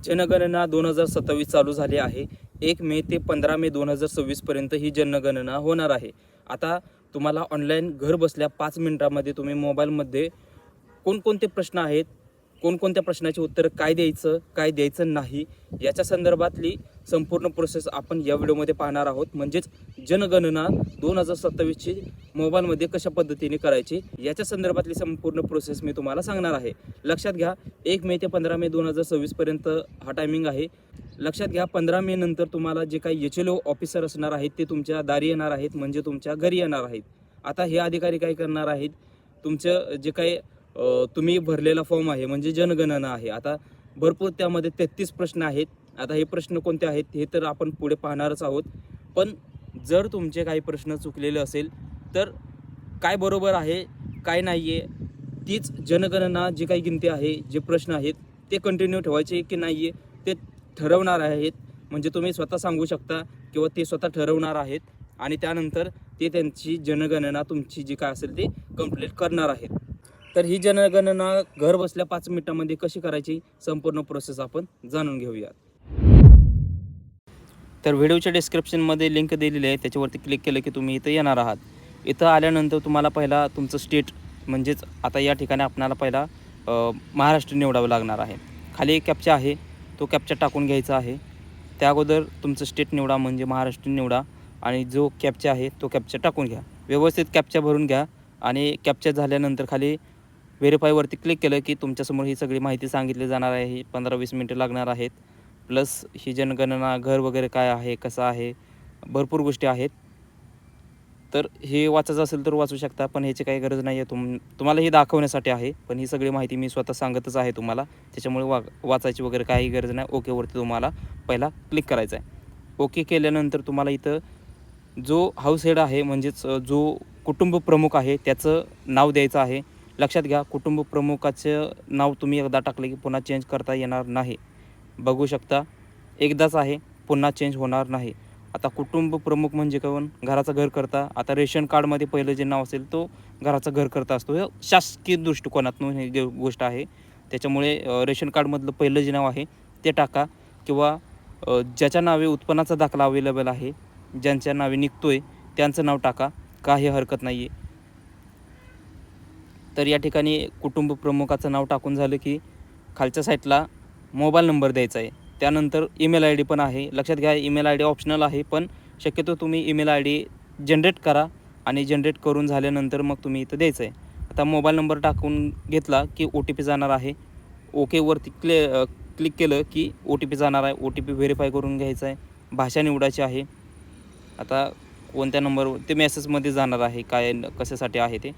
जनगणना 2027 चालू झाली आहे. 1 मे ते 15 मे 2026 पर्यंत ही जनगणना होणार आहे. आता तुम्हाला ऑनलाईन घर बसल्या 5 मिनिटांमध्ये तुम्ही मोबाईलमध्ये कोणकोणते प्रश्न आहेत, कोणकोणत्या प्रश्नाची उत्तरं काय द्यायचं, काय द्यायचं नाही, याच्या संदर्भातली संपूर्ण प्रोसेस आपण या व्हिडिओमध्ये पाहणार आहोत. म्हणजेच जनगणना 2027ची मोबाईलमध्ये कशा पद्धतीने करायची याच्या संदर्भातली संपूर्ण प्रोसेस मी तुम्हाला सांगणार आहे. लक्षात घ्या, 1 मे ते 15 मे 2026 पर्यंत हा टायमिंग आहे. लक्षात घ्या, 15 मे नंतर तुम्हाला जे काही HLO ऑफिसर असणार आहेत ते तुमच्या दारी येणार आहेत, म्हणजे तुमच्या घरी येणार आहेत. आता हे अधिकारी काय करणार आहेत, तुमचं जे काही तुम्ही भरलेला फॉर्म आहे म्हणजे जनगणना आहे. आता भरपूर त्यामध्ये 33 प्रश्न आहेत. आता हे प्रश्न कोणते आहेत हे तर आपण पुढे पाहणारच आहोत. पण जर तुमचे काही प्रश्न चुकलेले असेल तर काय बरोबर आहे, काय नाही आहे, तीच जनगणना जी काही गिनती आहे, जे प्रश्न आहेत ते कंटिन्यू ठेवायचे की नाही आहे ते ठरवणार आहेत. म्हणजे तुम्ही स्वतः सांगू शकता किंवा ते स्वतः ठरवणार आहेत आणि त्यानंतर ते त्यांची जनगणना तुमची जी काय असेल ते कंप्लीट करणार आहेत. तर ही जनगणना घर बसल्या 5 मिनिटांमध्ये कशी करायची संपूर्ण प्रोसेस आपण जाणून घेऊया. तर व्हिडिओच्या डिस्क्रिप्शनमध्ये लिंक दिलेली आहे, त्याच्यावरती क्लिक केलं की तुम्ही इथं येणार आहात. इथं आल्यानंतर तुम्हाला पहिला तुमचं स्टेट म्हणजेच आता या ठिकाणी आपल्याला पहिला महाराष्ट्र निवडावं लागणार आहे. खाली एक कॅप्चा आहे, तो कॅप्चा टाकून घ्यायचा आहे. त्या अगोदर तुमचं स्टेट निवडा म्हणजे महाराष्ट्र निवडा आणि जो कॅप्चा आहे तो कॅप्चा टाकून घ्या. व्यवस्थित कॅप्चा भरून घ्या आणि कॅप्चा झाल्यानंतर खाली व्हेरीफायवरती क्लिक केलं की तुमच्यासमोर ही सगळी माहिती सांगितली जाणार आहे. ही 15-20 मिनटं लागणार आहेत. प्लस ही जनगणना घर वगैरे काय आहे, कसं आहे, भरपूर गोष्टी आहेत. तर हे वाचायचं असेल तर वाचू शकता, पण ह्याची काही गरज नाही आहे. तुम्हाला हे दाखवण्यासाठी आहे, पण ही सगळी माहिती मी स्वतः सांगतच आहे तुम्हाला. त्याच्यामुळे वाचायची वगैरे काही गरज नाही. ओकेवरती तुम्हाला पहिला क्लिक करायचं आहे. ओके केल्यानंतर तुम्हाला इथं जो हाऊस हेड आहे म्हणजेच जो कुटुंब प्रमुख आहे त्याचं नाव द्यायचं आहे. लक्षात घ्या, कुटुंब प्रमुखाचं नाव तुम्ही एकदा टाकलं की पुन्हा चेंज करता येणार नाही. बघू शकता, एकदाच आहे, पुन्हा चेंज होणार नाही. आता कुटुंब प्रमुख म्हणजे कोण, घराचं घरकर्ता. आता रेशन कार्डमध्ये पहिलं जे नाव असेल तो घराचा घरकर्ता असतो. हे शासकीय दृष्टिकोनातून ही गोष्ट आहे. त्याच्यामुळे रेशन कार्डमधलं पहिलं जे नाव आहे ते टाका किंवा ज्याच्या नावे उत्पन्नाचा दाखला अवेलेबल आहे, ज्यांच्या नावे निघतोय त्यांचं नाव टाका, काही हरकत नाही आहे. तर या ठिकाणी कुटुंब प्रमुखाचं नाव टाकून झालं की खालच्या साईडला मोबाईल नंबर द्यायचा आहे. त्यानंतर ईमेल आय डी पण आहे. लक्षात घ्या, ईमेल आय डी ऑप्शनल आहे, पण शक्यतो तुम्ही ईमेल आय डी जनरेट करा आणि जनरेट करून झाल्यानंतर मग तुम्ही इथं द्यायचं आहे. आता मोबाईल नंबर टाकून घेतला की OTP जाणार आहे. ओकेवरती क्लिक केलं की OTP जाणार आहे. OTP व्हेरीफाय करून घ्यायचा आहे. भाषा निवडायची आहे. आता कोणत्या नंबरवर ते मेसेजमध्ये जाणार आहे, काय कशासाठी आहे ते.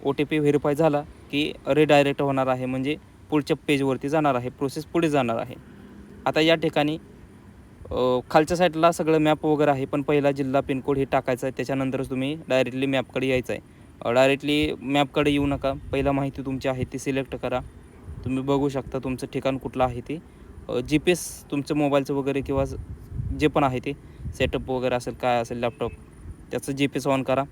OTP व्हेरीफाय झाला की रिडायरेक्ट होणार आहे, म्हणजे पुढच्या पेजवरती जाणार आहे, प्रोसेस पुढे जाणार आहे. आता या ठिकाणी खालच्या साईडला सगळं मॅप वगैरे आहे, पण पहिला जिल्हा पिनकोड हे टाकायचं आहे. त्याच्यानंतरच तुम्ही डायरेक्टली मॅपकडे यायचं आहे. डायरेक्टली मॅपकडे येऊ नका. पहिला माहिती तुमची आहे ती सिलेक्ट करा. तुम्ही बघू शकता तुमचं ठिकाण कुठलं आहे ते. GPS तुमचं मोबाईलचं वगैरे किंवा जे पण आहे ते सेटअप वगैरे असेल, काय असेल लॅपटॉप, त्याचं GPS ऑन करा.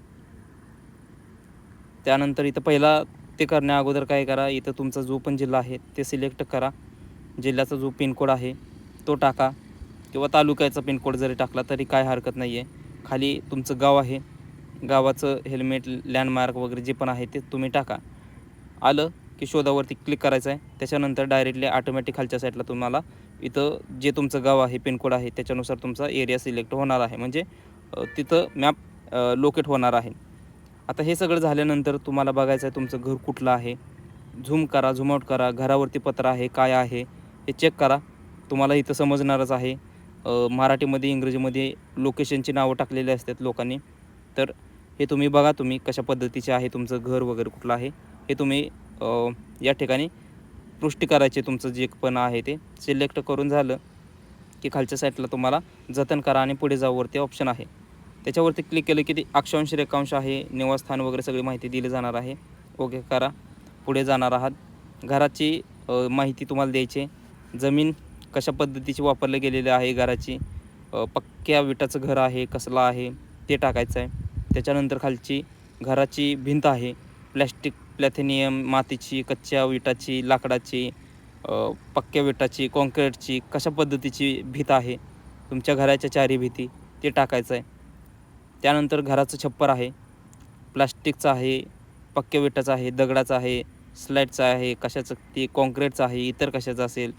त्यानंतर इथं पहिला ते करण्या अगोदर काय करा, इथं तुमचा जो पण जिल्हा आहे ते सिलेक्ट करा. जिल्ह्याचा जो पिनकोड आहे तो टाका किंवा तालुक्याचा पिनकोड जरी टाकला तरी काय हरकत नाही आहे. खाली तुमचं गाव आहे, गावाचं हेल्मेट, लँडमार्क वगैरे जे पण आहे ते तुम्ही टाका. आलं की शोधावरती क्लिक करायचं आहे. त्याच्यानंतर डायरेक्टली ऑटोमॅटिक खालच्या साईडला तुम्हाला इथं जे तुमचं गाव आहे, पिनकोड आहे, त्याच्यानुसार तुमचा एरिया सिलेक्ट होणार आहे, म्हणजे तिथं मॅप लोकेट होणार आहे. आता हे सगळं झाल्यानंतर तुम्हाला बघायचं आहे तुमचं घर कुठलं आहे. झूम करा, झूम आउट करा. घरावरती पत्र आहे, काय आहे हे चेक करा. तुम्हाला इथं समजणारच आहे. मराठीमध्ये, इंग्रजीमध्ये लोकेशनची नावं टाकलेली असतात लोकांनी. तर हे तुम्ही बघा, तुम्ही कशा पद्धतीचे आहे तुमचं घर वगैरे कुठलं आहे हे तुम्ही या ठिकाणी पुष्टी करायचे. तुमचं जे पण आहे ते सिलेक्ट करून झालं की खालच्या साईडला तुम्हाला जतन करा आणि पुढे जाऊवरती ऑप्शन आहे. त्याच्यावरती क्लिक केलं की ते अक्षांश, रेखांश आहे, निवासस्थान वगैरे सगळी माहिती दिली जाणार आहे. ओके करा, पुढे जाणार आहात. घराची माहिती तुम्हाला द्यायची. जमीन कशा पद्धतीची वापरली गेलेली आहे घराची, पक्क्या विटाचं घर आहे, कसलं आहे ते टाकायचं आहे. त्याच्यानंतर खालची घराची भिंत आहे, प्लॅस्टिक, प्लॅथेनियम, मातीची, कच्च्या विटाची, लाकडाची, पक्क्या विटाची, कॉन्क्रीटची, कशा पद्धतीची भीत आहे तुमच्या घराच्या चारी भीती ते टाकायचं आहे. त्यानंतर घराचं छप्पर आहे, प्लास्टिकचं आहे, पक्क्या विटाचं आहे, दगडाचं आहे, स्लाईडचं आहे, कशाचं ते कॉन्क्रीटचं आहे, इतर कशाचं असेल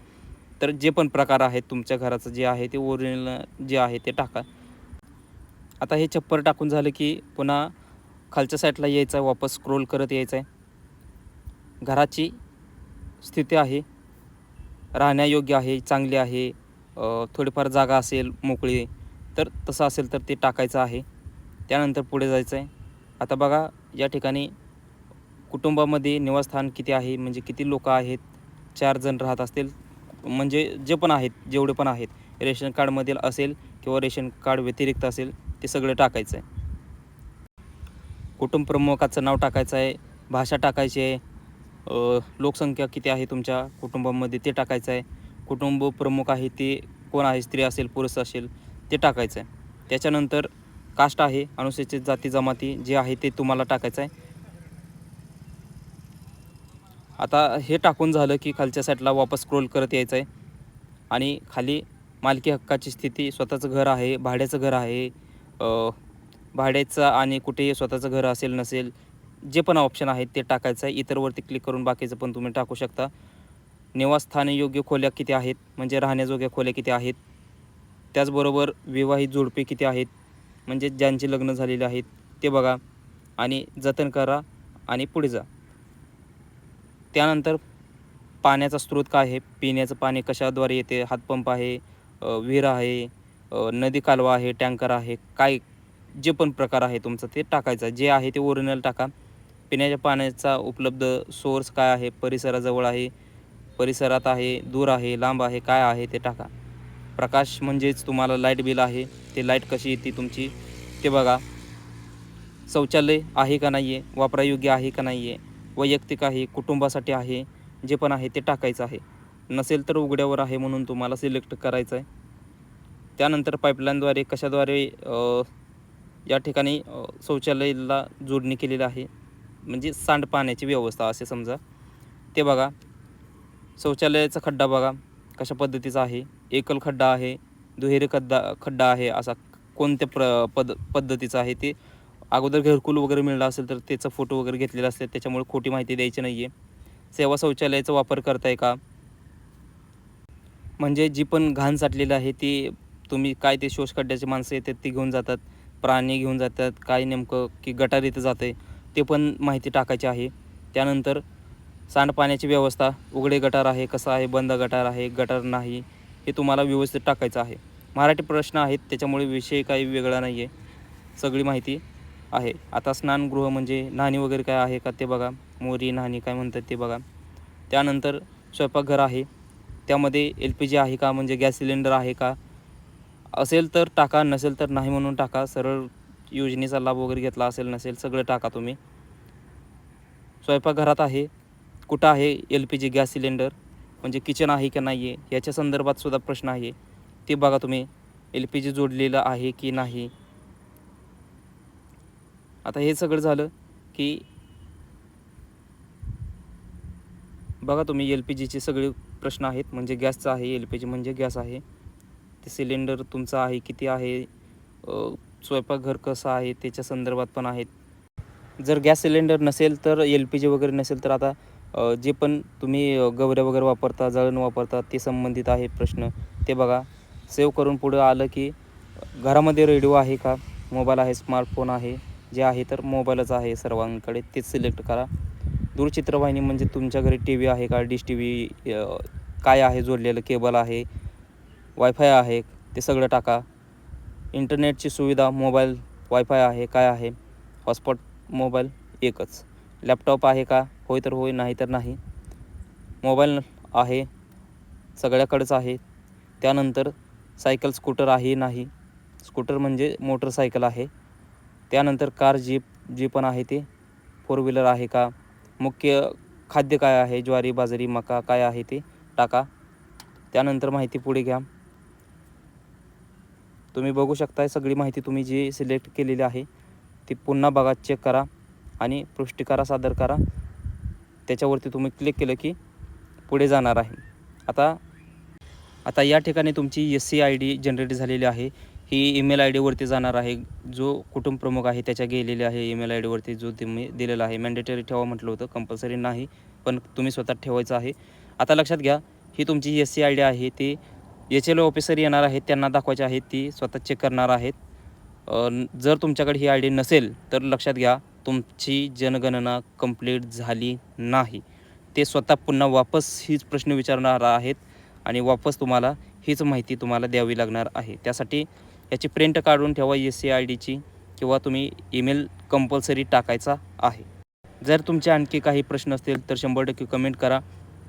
तर जे पण प्रकार आहेत तुमच्या घराचं जे आहे ते ओरिजिनल जे आहे ते टाका. आता हे छप्पर टाकून झालं की पुन्हा खालच्या साईडला यायचं आहे, वापस स्क्रोल करत यायचं आहे. घराची स्थिती आहे, राहण्यायोग्य आहे, चांगली आहे, थोडीफार जागा असेल मोकळी तर तसं असेल तर ते टाकायचं आहे. त्यानंतर पुढे जायचं आहे. आता बघा या ठिकाणी कुटुंबामध्ये निवासस्थान किती आहे, म्हणजे किती लोकं आहेत. 4 जण राहत असतील म्हणजे जे पण आहेत, जेवढे पण आहेत, रेशन कार्डमधील असेल किंवा रेशन कार्ड व्यतिरिक्त असेल ते सगळं टाकायचं आहे. कुटुंब प्रमुखाचं नाव टाकायचं आहे, भाषा टाकायची आहे, लोकसंख्या किती आहे तुमच्या कुटुंबामध्ये ते टाकायचं आहे. कुटुंब प्रमुख आहे ते कोण आहे, स्त्री असेल पुरुष असेल ते टाकायचं आहे. त्याच्यानंतर कास्ट आहे, अनुसूचित जाती जमाती जे आहे ते तुम्हाला टाकायचं आहे. आता हे टाकून झालं की खालच्या साईडला वापस स्क्रोल करत यायचं आहे आणि खाली मालकी हक्काची स्थिती, स्वतःचं घर आहे, भाड्याचं घर आहे, भाड्याचं आणि कुठेही स्वतःचं घर असेल नसेल जे पण ऑप्शन आहेत ते टाकायचं आहे. इतरवरती क्लिक करून बाकीचं पण तुम्ही टाकू शकता. निवासस्थानी योग्य खोल्या किती आहेत, म्हणजे राहण्याजोग्या खोल्या किती आहेत. त्याचबरोबर विवाहित जोडपे किती आहेत, म्हणजे ज्यांचे लग्न झालेले आहेत ते बघा आणि जतन करा आणि पुढे जा. त्यानंतर पाण्याचा स्रोत काय आहे, पिण्याचं पाणी कशाद्वारे येते, हातपंप आहे, विहीर आहे, नदी कालवा आहे, टँकर आहे, काय जे पण प्रकार आहे तुमचं ते टाकायचं. जे आहे ते ओरिजिनल टाका. पिण्याच्या पाण्याचा उपलब्ध सोर्स काय आहे, परिसराजवळ आहे, परिसरात आहे, दूर आहे, लांब आहे, काय आहे ते टाका. प्रकाश म्हणजेच तुम्हाला लाईट बिल आहे, ते लाईट कशी येते तुमची ते बघा. शौचालय आहे का नाही आहे, वापरायोग्य आहे का नाही आहे, वैयक्तिक आहे, कुटुंबासाठी आहे, जे पण आहे ते टाकायचं आहे. नसेल तर उघड्यावर आहे म्हणून तुम्हाला सिलेक्ट करायचं आहे. त्यानंतर पाईपलाईनद्वारे कशाद्वारे या ठिकाणी शौचालयाला जोडणी केलेली आहे, म्हणजे सांडपाण्याची व्यवस्था असे समजा ते बघा. शौचालयाचा खड्डा बघा कशा पद्धतीचा आहे, एकल खड्डा आहे, दुहेरी खड्डा आहे, असा कोणत्या पद्धतीचा आहे ते. अगोदर घरकुल वगैरे मिळालं असेल तर त्याचा फोटो वगैरे घेतलेला असते, त्याच्यामुळे खोटी माहिती द्यायची नाही आहे. सेवा शौचालयाचा वापर करताय का, म्हणजे जी पण घाण साठलेली आहे ती तुम्ही काय ते शोषखड्ड्याची माणसं येतात ती घेऊन जातात, प्राणी घेऊन जातात, काय नेमकं की गटार इथं जातं आहे ते पण माहिती टाकायची आहे. त्यानंतर सांडपाण्याची व्यवस्था, उघडे गटार आहे, कसं आहे, बंद गटार आहे, गटार नाही, हे तुम्हाला व्यवस्थित टाकायचं आहे. मराठी प्रश्न आहेत त्याच्यामुळे विषय काही वेगळा नाही आहे, सगळी माहिती आहे. आता स्नानगृह म्हणजे न्हाणी वगैरे काय आहे का ते बघा, मोरी न्हाणी काय म्हणतात ते बघा. त्यानंतर स्वयंपाकघर आहे, त्यामध्ये LPG आहे का, म्हणजे गॅस सिलेंडर आहे का, असेल तर टाका, नसेल तर नाही म्हणून टाका. सरळ योजनेचा लाभ वगैरे घेतला असेल नसेल सगळं टाका तुम्ही. स्वयंपाकघरात आहे, कुठं आहे LPG गॅस सिलेंडर, म्हणजे किचन आहे की नाही आहे याच्या संदर्भात सुद्धा प्रश्न आहे ते बघा तुम्ही, LPG जोडलेलं आहे की नाही. आता हे सगळं झालं की बघा तुम्ही LPGचे सगळे प्रश्न आहेत, म्हणजे गॅसचं आहे, LPG म्हणजे गॅस आहे, ते सिलेंडर तुमचं आहे किती आहे, स्वयंपाकघर कसं आहे त्याच्या संदर्भात पण आहेत. जर गॅस सिलेंडर नसेल तर LPG वगैरे नसेल तर आता जे पण तुम्ही गवऱ्या वगैरे वापरता, जळण वापरता ते संबंधित आहे प्रश्न ते बघा. सेव्ह करून पुढं आलं की घरामध्ये रेडिओ आहे का, मोबाईल आहे, स्मार्टफोन आहे, जे आहे तर मोबाईलच आहे सर्वांकडे तेच सिलेक्ट करा. दूरचित्रवाहिनी म्हणजे तुमच्या घरी TV आहे का, डिश TV काय आहे जोडलेलं, केबल आहे, वायफाय आहे, ते सगळं टाका. इंटरनेटची सुविधा, मोबाईल वायफाय आहे काय आहे, हॉटस्पॉट मोबाईल एकच, लॅपटॉप आहे का, होय तर होय, नाही तर नाही. मोबाईल आहे, सगळ्याकडेच आहे. त्यानंतर सायकल स्कूटर आहे नाही, स्कूटर म्हणजे मोटरसायकल आहे. त्यानंतर कार जीप जी पण आहे ते 4 व्हीलर आहे का, मुख्य खाद्य काय आहे, ज्वारी बाजरी मका काय आहे ते टाका. त्यानंतर माहिती पुढे घ्या. तुम्ही बघू शकताय सगळी माहिती तुम्ही जी सिलेक्ट केलेली आहे ती पुन्हा बघा, चेक करा आणि पुष्टी करा, सादर करा. त्याच्यावरती तुम्ही क्लिक केलं की पुढे जाणार आहे. आता या ठिकाणी तुमची SC ID जनरेट झालेली आहे. ही ईमेल आय डीवरती जाणार आहे. जो कुटुंब प्रमुख आहे त्याच्या गेलेले आहे ईमेल आय डीवरती जो तुम्ही दिलेला आहे. मॅन्डेटरी ठेवा म्हटलं होतं, कंपल्सरी नाही, पण तुम्ही स्वतः ठेवायचं आहे. आता लक्षात घ्या, ही तुमची SC ID आहे ती HLO ऑफिसर येणार आहेत, त्यांना दाखवायची आहे, ती स्वतः चेक करणार आहेत. जर तुमच्याकडे ही ID नसेल तर लक्षात घ्या, तुमची जनगणना कंप्लीट झाली नाही. ते स्वतः पुन्हा वापस हीच प्रश्न विचारणार आहेत आणि वापस तुम्हाला हीच माहिती तुम्हाला द्यावी लागणार आहे. त्यासाठी याची प्रिंट काढून ठेवा SC IDची, किंवा तुम्ही ईमेल कंपल्सरी टाकायचा आहे. जर तुमचे आणखी काही प्रश्न असतील तर 100% कमेंट करा.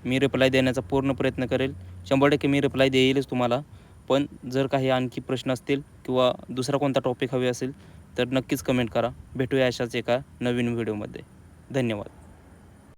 मी रिप्लाय देण्याचा पूर्ण प्रयत्न करेल. 100% मी रिप्लाय देईलच तुम्हाला. पण जर काही आणखी प्रश्न असतील किंवा दुसरा कोणता टॉपिक हवे असेल तर नक्कीच कमेंट करा. भेटूया अशाच एका नवीन व्हिडिओमध्ये. धन्यवाद.